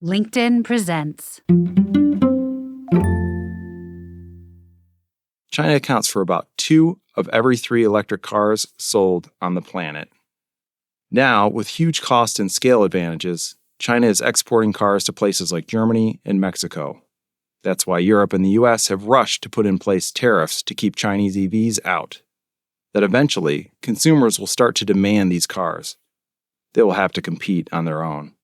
LinkedIn presents. China accounts for about 2 of every 3 electric cars sold on the planet. Now, with huge cost and scale advantages, China is exporting cars to places like Germany and Mexico. That's why Europe and the US have rushed to put in place tariffs to keep Chinese EVs out. That eventually, consumers will start to demand these cars. They will have to compete on their own.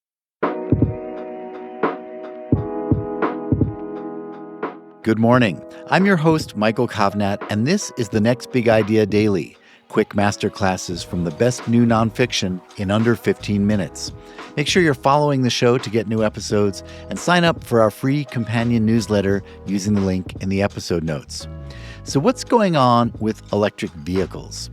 Good morning. I'm your host, Michael Kovnat, and this is the Next Big Idea Daily, quick masterclasses from the best new nonfiction in under 15 minutes. Make sure you're following the show to get new episodes and sign up for our free companion newsletter using the link in the episode notes. So what's going on with electric vehicles?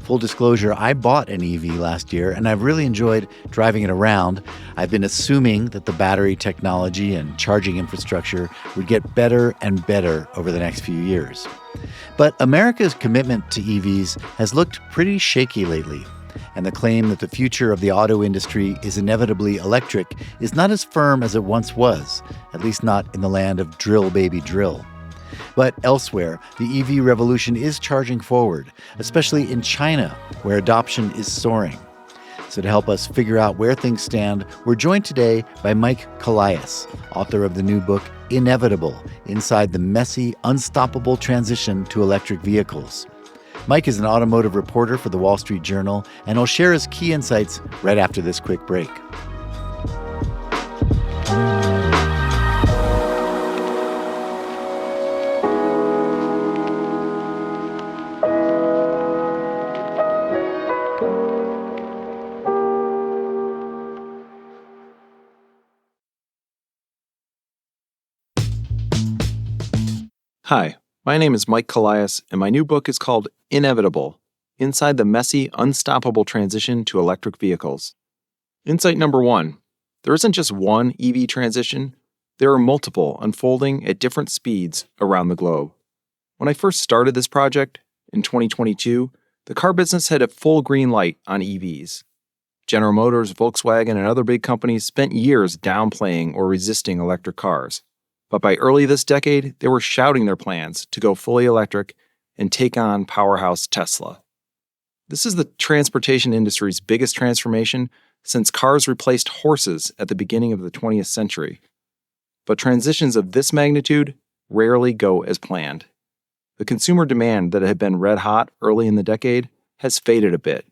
Full disclosure, I bought an EV last year, and I've really enjoyed driving it around. I've been assuming that the battery technology and charging infrastructure would get better and better over the next few years. But America's commitment to EVs has looked pretty shaky lately, and the claim that the future of the auto industry is inevitably electric is not as firm as it once was, at least not in the land of drill baby drill. But elsewhere, the EV revolution is charging forward, especially in China, where adoption is soaring. So to help us figure out where things stand, we're joined today by Mike Callias, author of the new book, Inevitable, Inside the Messy, Unstoppable Transition to Electric Vehicles. Mike is an automotive reporter for the Wall Street Journal, and he'll share his key insights right after this quick break. Hi, my name is Mike Callias, and my new book is called Inevitable, Inside the Messy, Unstoppable Transition to Electric Vehicles. Insight number 1, there isn't just one EV transition, there are multiple unfolding at different speeds around the globe. When I first started this project, in 2022, the car business had a full green light on EVs. General Motors, Volkswagen, and other big companies spent years downplaying or resisting electric cars. But by early this decade, they were shouting their plans to go fully electric and take on powerhouse Tesla. This is the transportation industry's biggest transformation since cars replaced horses at the beginning of the 20th century. But transitions of this magnitude rarely go as planned. The consumer demand that had been red hot early in the decade has faded a bit.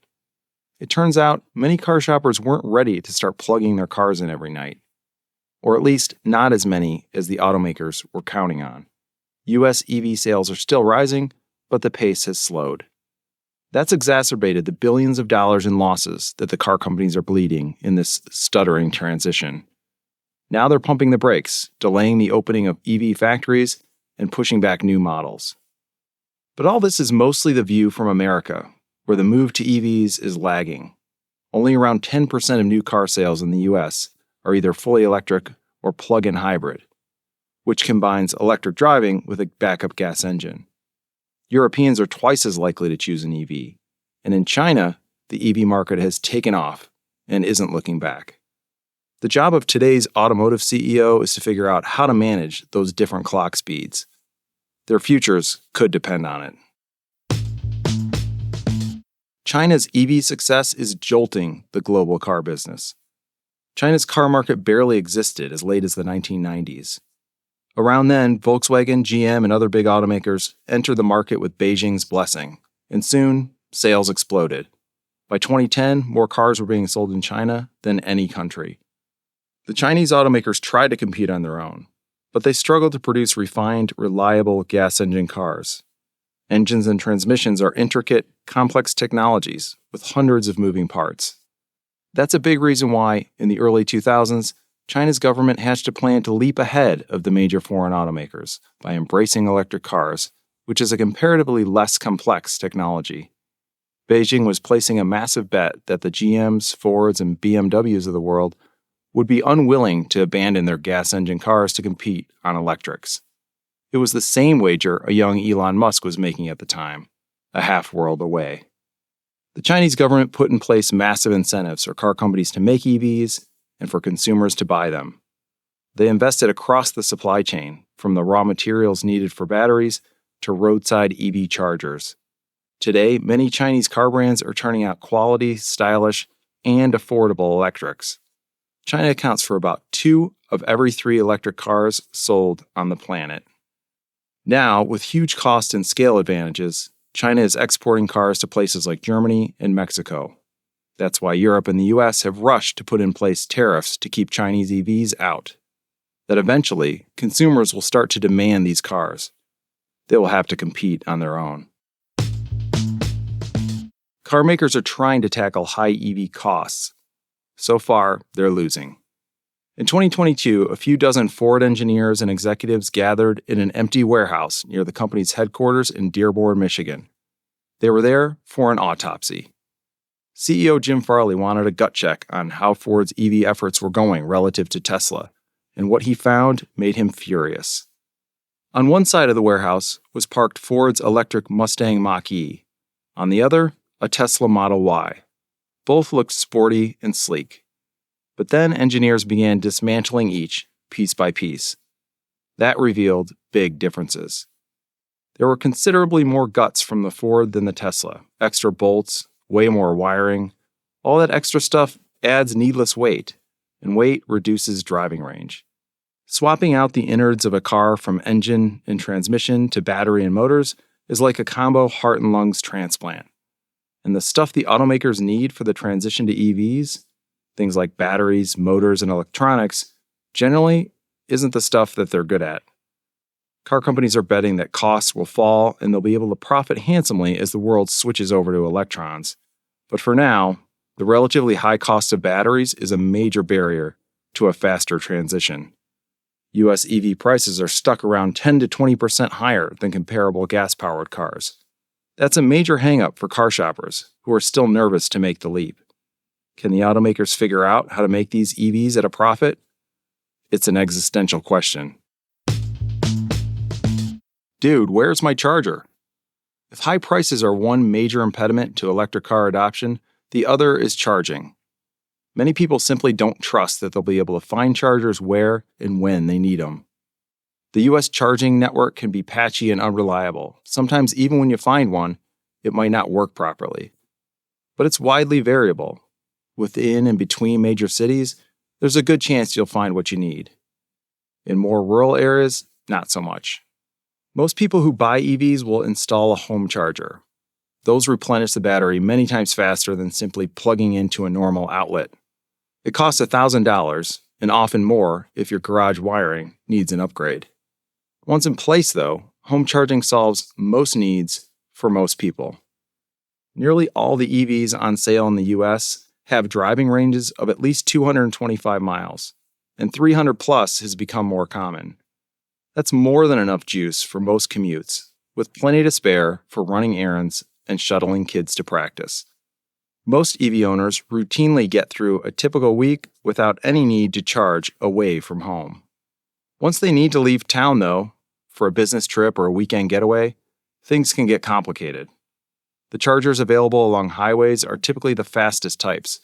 It turns out many car shoppers weren't ready to start plugging their cars in every night. Or at least not as many as the automakers were counting on. U.S. EV sales are still rising, but the pace has slowed. That's exacerbated the billions of dollars in losses that the car companies are bleeding in this stuttering transition. Now they're pumping the brakes, delaying the opening of EV factories and pushing back new models. But all this is mostly the view from America, where the move to EVs is lagging. Only around 10% of new car sales in the U.S. are either fully electric or plug-in hybrid, which combines electric driving with a backup gas engine. Europeans are twice as likely to choose an EV, and in China, the EV market has taken off and isn't looking back. The job of today's automotive CEO is to figure out how to manage those different clock speeds. Their futures could depend on it. China's EV success is jolting the global car business. China's car market barely existed as late as the 1990s. Around then, Volkswagen, GM, and other big automakers entered the market with Beijing's blessing, and soon, sales exploded. By 2010, more cars were being sold in China than any country. The Chinese automakers tried to compete on their own, but they struggled to produce refined, reliable gas engine cars. Engines and transmissions are intricate, complex technologies with hundreds of moving parts. That's a big reason why, in the early 2000s, China's government hatched a plan to leap ahead of the major foreign automakers by embracing electric cars, which is a comparatively less complex technology. Beijing was placing a massive bet that the GMs, Fords, and BMWs of the world would be unwilling to abandon their gas engine cars to compete on electrics. It was the same wager a young Elon Musk was making at the time, a half-world away. The Chinese government put in place massive incentives for car companies to make EVs and for consumers to buy them. They invested across the supply chain, from the raw materials needed for batteries to roadside EV chargers. Today, many Chinese car brands are turning out quality, stylish, and affordable electrics. China accounts for about 2 of every 3 electric cars sold on the planet. Now, with huge cost and scale advantages, China is exporting cars to places like Germany and Mexico. That's why Europe and the US have rushed to put in place tariffs to keep Chinese EVs out. That eventually, consumers will start to demand these cars. They will have to compete on their own. Car makers are trying to tackle high EV costs. So far, they're losing. In 2022, a few dozen Ford engineers and executives gathered in an empty warehouse near the company's headquarters in Dearborn, Michigan. They were there for an autopsy. CEO Jim Farley wanted a gut check on how Ford's EV efforts were going relative to Tesla, and what he found made him furious. On one side of the warehouse was parked Ford's electric Mustang Mach-E. On the other, a Tesla Model Y. Both looked sporty and sleek. But then engineers began dismantling each, piece by piece. That revealed big differences. There were considerably more guts from the Ford than the Tesla. Extra bolts, way more wiring. All that extra stuff adds needless weight, and weight reduces driving range. Swapping out the innards of a car from engine and transmission to battery and motors is like a combo heart and lungs transplant. And the stuff the automakers need for the transition to EVs, things like batteries, motors, and electronics, generally isn't the stuff that they're good at. Car companies are betting that costs will fall and they'll be able to profit handsomely as the world switches over to electrons. But for now, the relatively high cost of batteries is a major barrier to a faster transition. US EV prices are stuck around 10 to 20% higher than comparable gas-powered cars. That's a major hang-up for car shoppers who are still nervous to make the leap. Can the automakers figure out how to make these EVs at a profit? It's an existential question. Dude, where's my charger? If high prices are one major impediment to electric car adoption, the other is charging. Many people simply don't trust that they'll be able to find chargers where and when they need them. The US charging network can be patchy and unreliable. Sometimes even when you find one, it might not work properly. But it's widely variable. Within and between major cities, there's a good chance you'll find what you need. In more rural areas, not so much. Most people who buy EVs will install a home charger. Those replenish the battery many times faster than simply plugging into a normal outlet. It costs $1,000, and often more if your garage wiring needs an upgrade. Once in place, though, home charging solves most needs for most people. Nearly all the EVs on sale in the US have driving ranges of at least 225 miles, and 300 plus has become more common. That's more than enough juice for most commutes, with plenty to spare for running errands and shuttling kids to practice. Most EV owners routinely get through a typical week without any need to charge away from home. Once they need to leave town, though, for a business trip or a weekend getaway, things can get complicated. The chargers available along highways are typically the fastest types,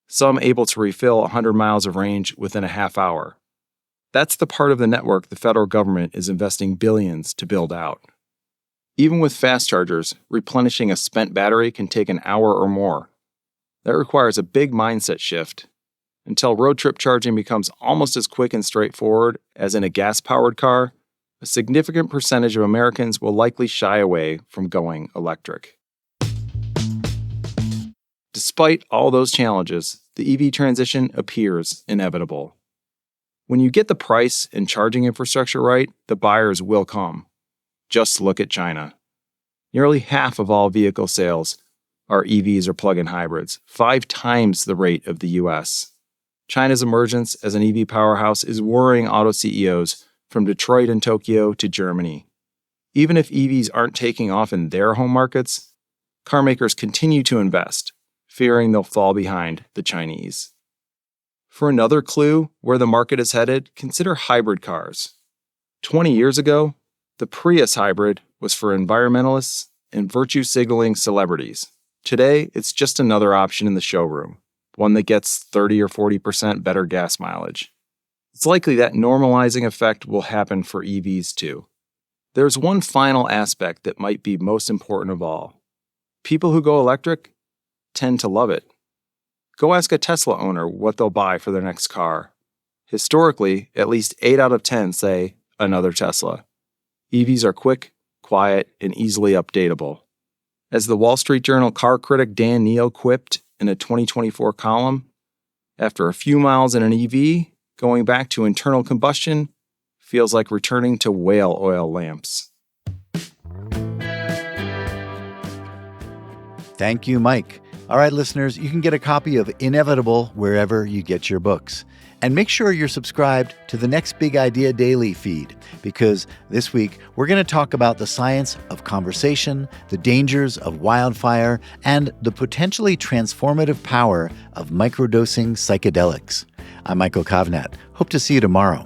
some able to refill 100 miles of range within a half hour. That's the part of the network the federal government is investing billions to build out. Even with fast chargers, replenishing a spent battery can take an hour or more. That requires a big mindset shift. Until road trip charging becomes almost as quick and straightforward as in a gas-powered car, a significant percentage of Americans will likely shy away from going electric. Despite all those challenges, the EV transition appears inevitable. When you get the price and charging infrastructure right, the buyers will come. Just look at China. Nearly half of all vehicle sales are EVs or plug-in hybrids, 5 times the rate of the US. China's emergence as an EV powerhouse is worrying auto CEOs from Detroit and Tokyo to Germany. Even if EVs aren't taking off in their home markets, car makers continue to invest, fearing they'll fall behind the Chinese. For another clue where the market is headed, consider hybrid cars. 20 years ago, the Prius hybrid was for environmentalists and virtue-signaling celebrities. Today, it's just another option in the showroom, one that gets 30 or 40% better gas mileage. it's likely that normalizing effect will happen for EVs too. There's one final aspect that might be most important of all. People who go electric tend to love it. Go ask a Tesla owner what they'll buy for their next car. Historically, at least 8 out of 10 say another Tesla. EVs are quick, quiet, and easily updatable. As the Wall Street Journal car critic Dan Neal quipped in a 2024 column, after a few miles in an EV, going back to internal combustion feels like returning to whale oil lamps. Thank you, Mike. All right, listeners, you can get a copy of Inevitable wherever you get your books. And make sure you're subscribed to the Next Big Idea Daily feed, because this week we're going to talk about the science of conversation, the dangers of wildfire, and the potentially transformative power of microdosing psychedelics. I'm Michael Kovnat. Hope to see you tomorrow.